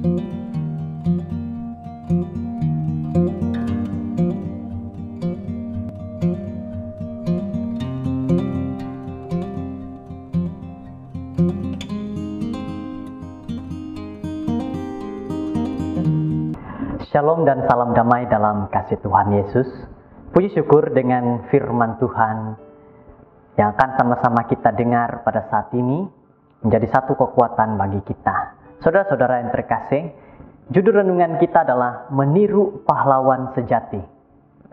Shalom dan salam damai dalam kasih Tuhan Yesus. Puji syukur dengan firman Tuhan yang akan sama-sama kita dengar pada saat ini menjadi satu kekuatan bagi kita. Saudara-saudara yang terkasih, judul renungan kita adalah meniru pahlawan sejati.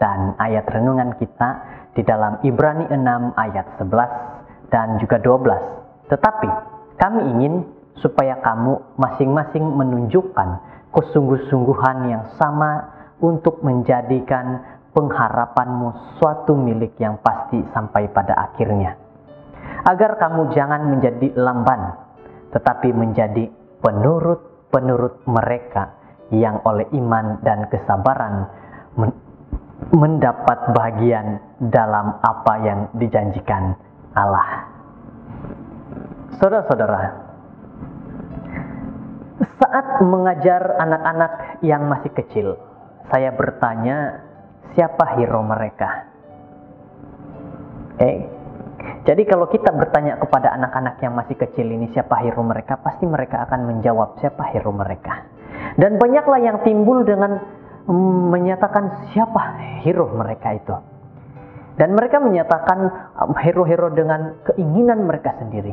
Dan ayat renungan kita di dalam Ibrani 6 ayat 11 dan juga 12. Tetapi kami ingin supaya kamu masing-masing menunjukkan kesungguh-sungguhan yang sama untuk menjadikan pengharapanmu suatu milik yang pasti sampai pada akhirnya. Agar kamu jangan menjadi lamban, tetapi menjadi penurut-penurut mereka yang oleh iman dan kesabaran mendapat bagian dalam apa yang dijanjikan Allah. Saudara-saudara, saat mengajar anak-anak yang masih kecil, saya bertanya, siapa hero mereka? Jadi kalau kita bertanya kepada anak-anak yang masih kecil ini, siapa hero mereka? Pasti mereka akan menjawab, siapa hero mereka? Dan banyaklah yang timbul dengan menyatakan siapa hero mereka itu. Dan mereka menyatakan hero-hero dengan keinginan mereka sendiri.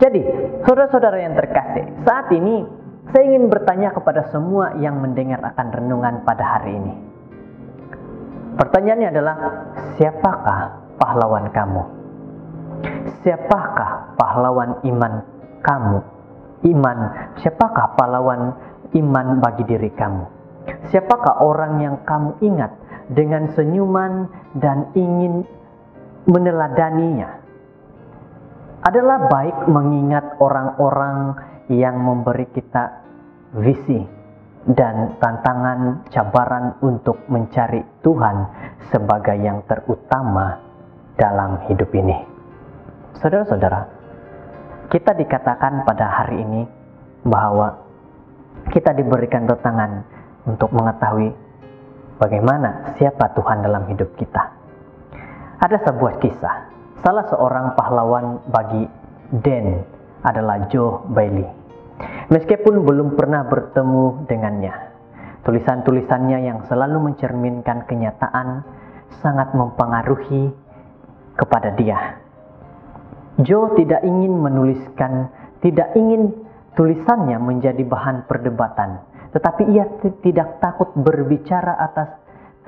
Jadi, saudara-saudara yang terkasih, saat ini saya ingin bertanya kepada semua yang mendengar akan renungan pada hari ini. Pertanyaannya adalah, siapakah pahlawan kamu? Siapakah pahlawan iman kamu? Siapakah pahlawan iman bagi diri kamu? Siapakah orang yang kamu ingat dengan senyuman dan ingin meneladaninya? Adalah baik mengingat orang-orang yang memberi kita visi dan tantangan cabaran untuk mencari Tuhan sebagai yang terutama dalam hidup ini. Saudara-saudara, kita dikatakan pada hari ini bahwa kita diberikan tantangan untuk mengetahui bagaimana siapa Tuhan dalam hidup kita. Ada sebuah kisah. Salah seorang pahlawan bagi Dan adalah Joe Bailey. Meskipun belum pernah bertemu dengannya, tulisan-tulisannya yang selalu mencerminkan kenyataan sangat mempengaruhi kepada dia. Joe tidak ingin tulisannya menjadi bahan perdebatan, tetapi ia tidak takut berbicara atas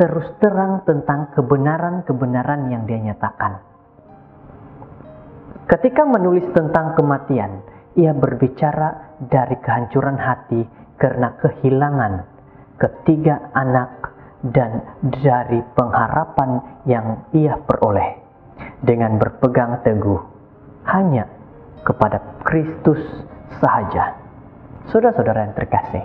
terus terang tentang kebenaran-kebenaran yang dia nyatakan. Ketika menulis tentang kematian, ia berbicara dari kehancuran hati karena kehilangan ketiga anak dan dari pengharapan yang ia peroleh dengan berpegang teguh hanya kepada Kristus sahaja. Saudara-saudara yang terkasih,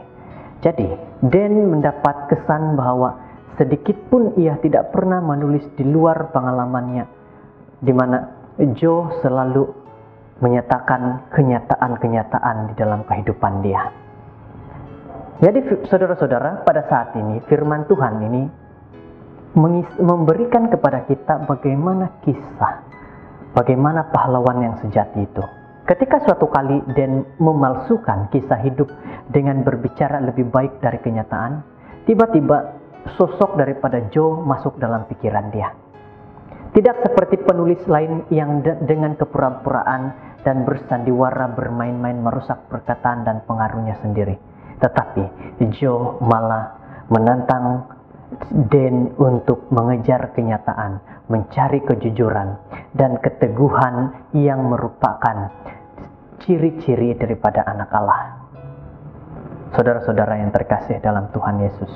jadi Dan mendapat kesan bahwa sedikit pun ia tidak pernah menulis di luar pengalamannya, di mana Joe selalu menyatakan kenyataan-kenyataan di dalam kehidupan dia. Jadi saudara-saudara, pada saat ini firman Tuhan ini memberikan kepada kita bagaimana pahlawan yang sejati itu. Ketika suatu kali Dan memalsukan kisah hidup dengan berbicara lebih baik dari kenyataan, tiba-tiba sosok daripada Joe masuk dalam pikiran dia. Tidak seperti penulis lain yang dengan kepura-puraan dan bersandiwara bermain-main merusak perkataan dan pengaruhnya sendiri. Tetapi Joe malah menantang Dan untuk mengejar kenyataan, mencari kejujuran dan keteguhan yang merupakan ciri-ciri daripada anak Allah. Saudara-saudara yang terkasih dalam Tuhan Yesus,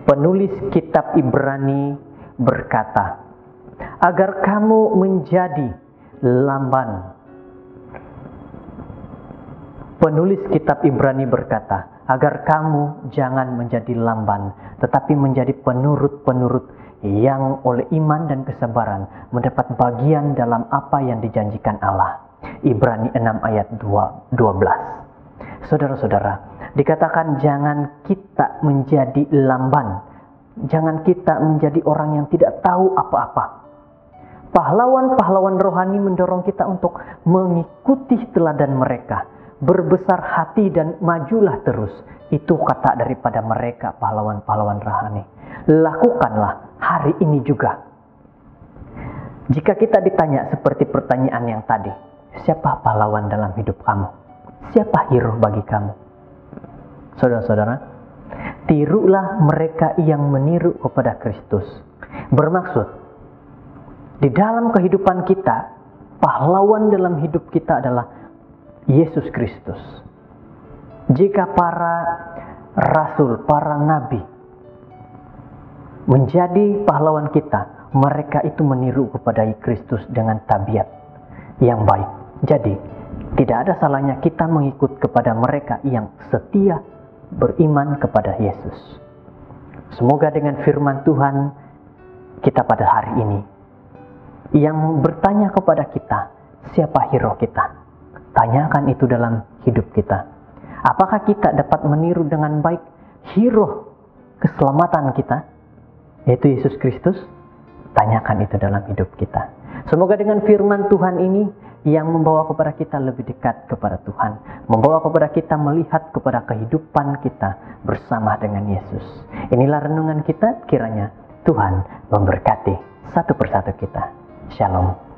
penulis kitab Ibrani berkata, agar kamu menjadi lamban. Penulis kitab Ibrani berkata, agar kamu jangan menjadi lamban, tetapi menjadi penurut-penurut yang oleh iman dan kesabaran mendapat bagian dalam apa yang dijanjikan Allah. Ibrani 6 ayat 12. Saudara-saudara, Dikatakan jangan kita menjadi lamban, jangan kita menjadi orang yang tidak tahu apa-apa. Pahlawan-pahlawan rohani mendorong kita untuk mengikuti teladan mereka, berbesar hati dan majulah terus. Itu kata daripada mereka, pahlawan-pahlawan rohani. Lakukanlah hari ini juga. Jika kita ditanya seperti pertanyaan yang tadi, siapa pahlawan dalam hidup kamu? Siapa hero bagi kamu? Saudara-saudara, tirulah mereka yang meniru kepada Kristus. Bermaksud, di dalam kehidupan kita, pahlawan dalam hidup kita adalah Yesus Kristus. Jika para rasul, para nabi menjadi pahlawan kita, mereka itu meniru kepada Kristus dengan tabiat yang baik. Jadi, tidak ada salahnya kita mengikut kepada mereka yang setia beriman kepada Yesus. Semoga dengan firman Tuhan kita pada hari ini yang bertanya kepada kita, siapa hero kita? Tanyakan itu dalam hidup kita. Apakah kita dapat meniru dengan baik hero keselamatan kita, yaitu Yesus Kristus? Tanyakan itu dalam hidup kita. Semoga dengan firman Tuhan ini yang membawa kepada kita lebih dekat kepada Tuhan, membawa kepada kita melihat kepada kehidupan kita bersama dengan Yesus. Inilah renungan kita, kiranya Tuhan memberkati satu persatu kita. Shalom.